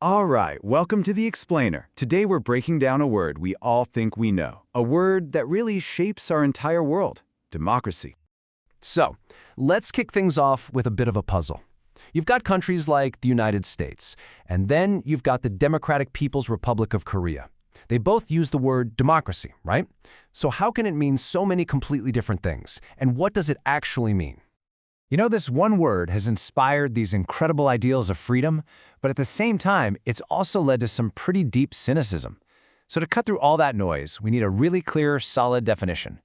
All right, welcome to the Explainer. Today we're breaking down a word we all think we know. A word that really shapes our entire world, democracy. So, let's kick things off with a bit of a puzzle. You've got countries like the United States, and then you've got the Democratic People's Republic of Korea. They both use the word democracy, right? So how can it mean so many completely different things? And what does it actually mean? You know, this one word has inspired these incredible ideals of freedom, but at the same time, it's also led to some pretty deep cynicism. So to cut through all that noise, we need a really clear, solid definition.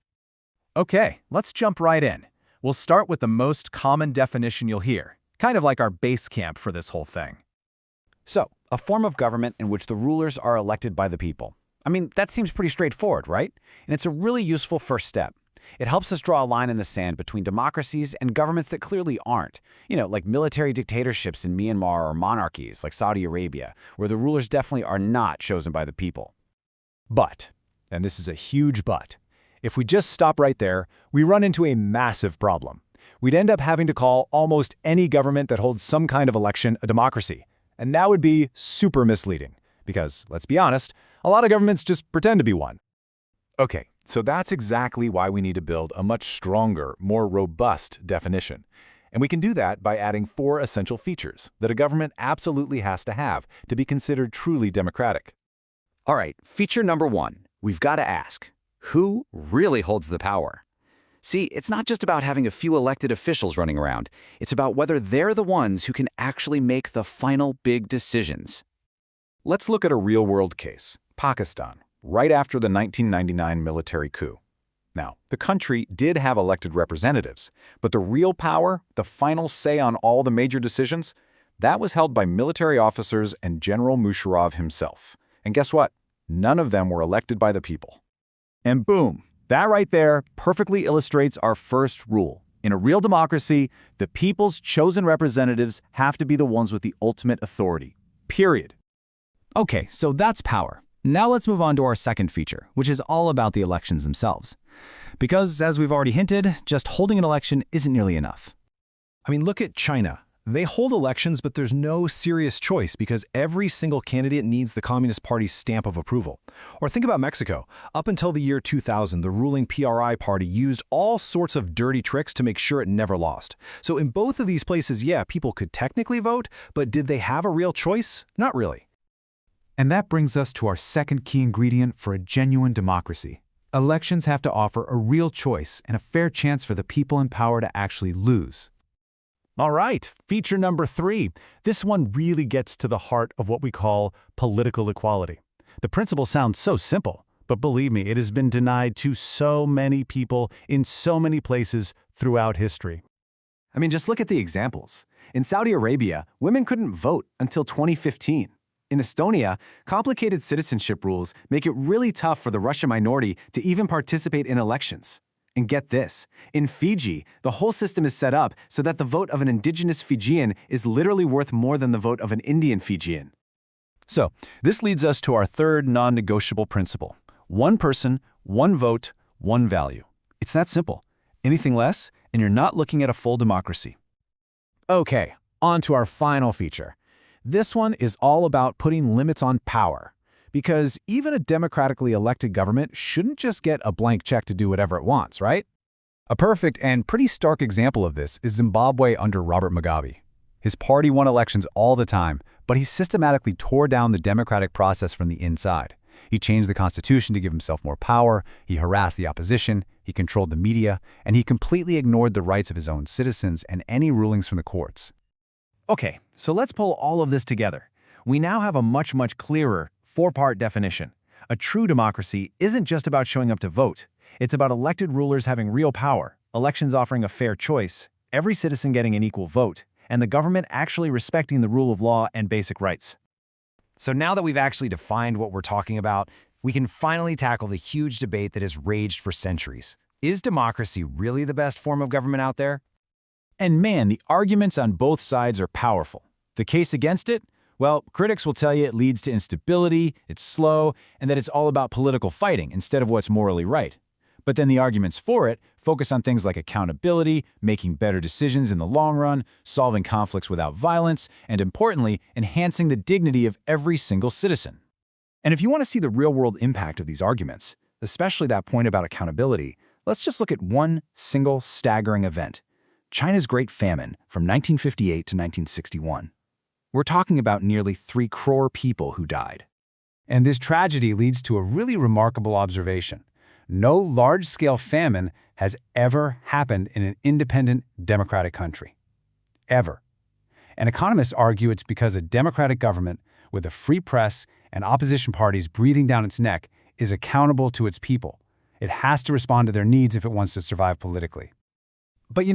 Okay, let's jump right in. We'll start with the most common definition you'll hear, kind of like our base camp for this whole thing. So, a form of government in which the rulers are elected by the people. I mean, that seems pretty straightforward, right? And it's a really useful first step. It helps us draw a line in the sand between democracies and governments that clearly aren't. You know, like military dictatorships in Myanmar or monarchies like Saudi Arabia, where the rulers definitely are not chosen by the people. But, and this is a huge but, if we just stop right there, we run into a massive problem. We'd end up having to call almost any government that holds some kind of election a democracy. And that would be super misleading, because, let's be honest, a lot of governments just pretend to be one. Okay, so that's exactly why we need to build a much stronger, more robust definition. And we can do that by adding 4 essential features that a government absolutely has to have to be considered truly democratic. All right, feature number 1. We've got to ask, who really holds the power? See, it's not just about having a few elected officials running around. It's about whether they're the ones who can actually make the final big decisions. Let's look at a real-world case, Pakistan, right after the 1999 military coup. Now, the country did have elected representatives, but the real power, the final say on all the major decisions, that was held by military officers and General Musharraf himself. And guess what? None of them were elected by the people. And boom, that right there perfectly illustrates our first rule. In a real democracy, the people's chosen representatives have to be the ones with the ultimate authority. Period. Okay, so that's power. Now let's move on to our second feature, which is all about the elections themselves. Because, as we've already hinted, just holding an election isn't nearly enough. I mean, look at China. They hold elections, but there's no serious choice because every single candidate needs the Communist Party's stamp of approval. Or think about Mexico. Up until the year 2000, the ruling PRI party used all sorts of dirty tricks to make sure it never lost. So in both of these places, yeah, people could technically vote, but did they have a real choice? Not really. And that brings us to our second key ingredient for a genuine democracy. Elections have to offer a real choice and a fair chance for the people in power to actually lose. All right, feature number 3. This one really gets to the heart of what we call political equality. The principle sounds so simple, but believe me, it has been denied to so many people in so many places throughout history. I mean, just look at the examples. In Saudi Arabia, women couldn't vote until 2015. In Estonia, complicated citizenship rules make it really tough for the Russian minority to even participate in elections. And get this, in Fiji, the whole system is set up so that the vote of an indigenous Fijian is literally worth more than the vote of an Indian Fijian. So, this leads us to our third non-negotiable principle. One person, one vote, one value. It's that simple. Anything less, and you're not looking at a full democracy. Okay, on to our final feature. This one is all about putting limits on power. Because even a democratically elected government shouldn't just get a blank check to do whatever it wants, right? A perfect and pretty stark example of this is Zimbabwe under Robert Mugabe. His party won elections all the time, but he systematically tore down the democratic process from the inside. He changed the constitution to give himself more power, he harassed the opposition, he controlled the media, and he completely ignored the rights of his own citizens and any rulings from the courts. Okay, so let's pull all of this together. We now have a much clearer 4-part definition. A true democracy isn't just about showing up to vote. It's about elected rulers having real power, elections offering a fair choice, every citizen getting an equal vote, and the government actually respecting the rule of law and basic rights. So now that we've actually defined what we're talking about, we can finally tackle the huge debate that has raged for centuries. Is democracy really the best form of government out there? And man, the arguments on both sides are powerful. The case against it? Well, critics will tell you it leads to instability, it's slow, and that it's all about political fighting instead of what's morally right. But then the arguments for it focus on things like accountability, making better decisions in the long run, solving conflicts without violence, and importantly, enhancing the dignity of every single citizen. And if you want to see the real-world impact of these arguments, especially that point about accountability, let's just look at one single staggering event: China's Great Famine from 1958 to 1961. We're talking about nearly 3 crore people who died. And this tragedy leads to a really remarkable observation. No large-scale famine has ever happened in an independent, democratic country. Ever. And economists argue it's because a democratic government, with a free press and opposition parties breathing down its neck, is accountable to its people. It has to respond to their needs if it wants to survive politically. But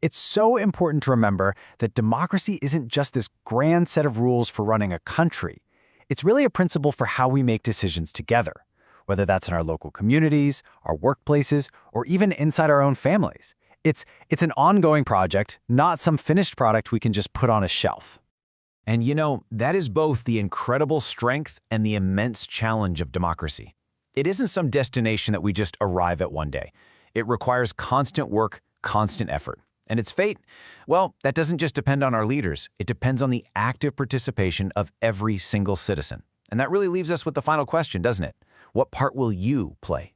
it's so important to remember that democracy isn't just this grand set of rules for running a country. It's really a principle for how we make decisions together, whether that's in our local communities, our workplaces, or even inside our own families. It's an ongoing project, not some finished product we can just put on a shelf. And that is both the incredible strength and the immense challenge of democracy. It isn't some destination that we just arrive at one day. It requires constant work, constant effort. And its fate, well, that doesn't just depend on our leaders. It depends on the active participation of every single citizen. And that really leaves us with the final question, doesn't it? What part will you play?